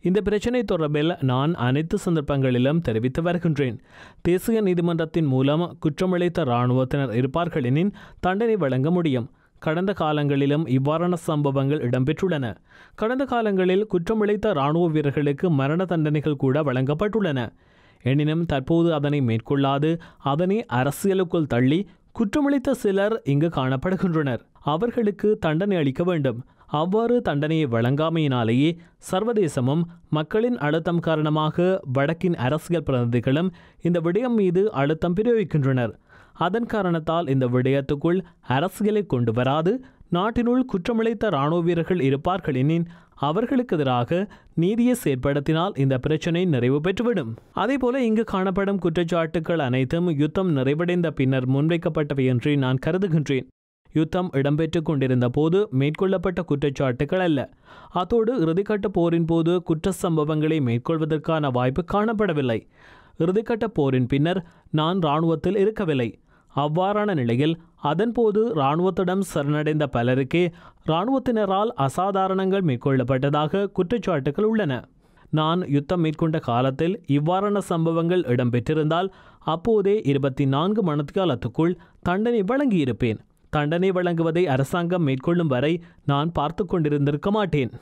இந்த பிரச்சினை தொடர்பில் நான் அனைத்து சந்தர்ப்பங்களிலும் தெரிவித்து வருகின்றேன். தேசிய நீதிமன்றத்தின் மூலம் குற்றமிழைத்த இராணுவத்தினர் இருப்பார்கள் எனின் தண்டனை வழங்க முடியும். கடந்த காலங்களிலும் இவ்வாறான சம்பவங்கள் இடம்பெற்றுள்ளன. கடந்த காலங்களில் குற்றமிழைத்த இராணுவ வீரர்களுக்கு மரண தண்டனைகள் கூட வழங்கப்பட்டுள்ளன. எனினும் தற்போது அதனை மேற்கொள்ளாது அதனை அரசியலுக்குள் தள்ளி குற்றமிழைத்த சிலர் இங்கு காணப்படுகின்றனர். அவர்களுக்கு தண்டனை அளிக்க வேண்டும். அவ்வாறு தண்டனையை வழங்காமையினாலேயே சர்வதேசமும் மக்களின் அழுத்தம் காரணமாக வடக்கின் அரசியல் பிரதிநிதிகளும் இந்த விடயம் மீது அழுத்தம் பிரயோகிக்கின்றனர். அதன் காரணத்தால் இந்த விடயத்துக்குள் அரசியலை கொண்டு வராது நாட்டினுள் குற்றமிழைத்த இராணுவ வீரர்கள் இருப்பார்கள் எனின் அவர்களுக்கு எதிராக நீதியை செயற்படுத்தினால் இந்த பிரச்சினை நிறைவு பெற்றுவிடும். அதேபோல இங்கு காணப்படும் குற்றச்சாட்டுக்கள் அனைத்தும் யுத்தம் நிறைவடைந்த பின்னர் முன்வைக்கப்பட்டவை என்று நான் கருதுகின்றேன். யுத்தம் இடம்பெற்றுக் கொண்டிருந்த போது மேற்கொள்ளப்பட்ட குற்றச்சாட்டுகள் அல்ல. அத்தோடு இறுதிக்கட்ட போரின் போது குற்ற சம்பவங்களை மேற்கொள்வதற்கான வாய்ப்பு காணப்படவில்லை. இறுதிக்கட்ட போரின் பின்னர் நான் இராணுவத்தில் இருக்கவில்லை. அவ்வாறான நிலையில் அதன்போது இராணுவத்திடம் சரணடைந்த பலருக்கே இராணுவத்தினரால் அசாதாரணங்கள் மேற்கொள்ளப்பட்டதாக குற்றச்சாட்டுகள் உள்ளன. நான் யுத்தம் மேற்கொண்ட காலத்தில் இவ்வாறான சம்பவங்கள் இடம்பெற்றிருந்தால் அப்போதே 24 மணித்தியாலத்துக்குள் தண்டனை வழங்கியிருப்பேன். தண்டனை வழங்குவதை அரசாங்கம் மேற்கொள்ளும் வரை நான் பார்த்து கொண்டிருந்திருக்க மாட்டேன்.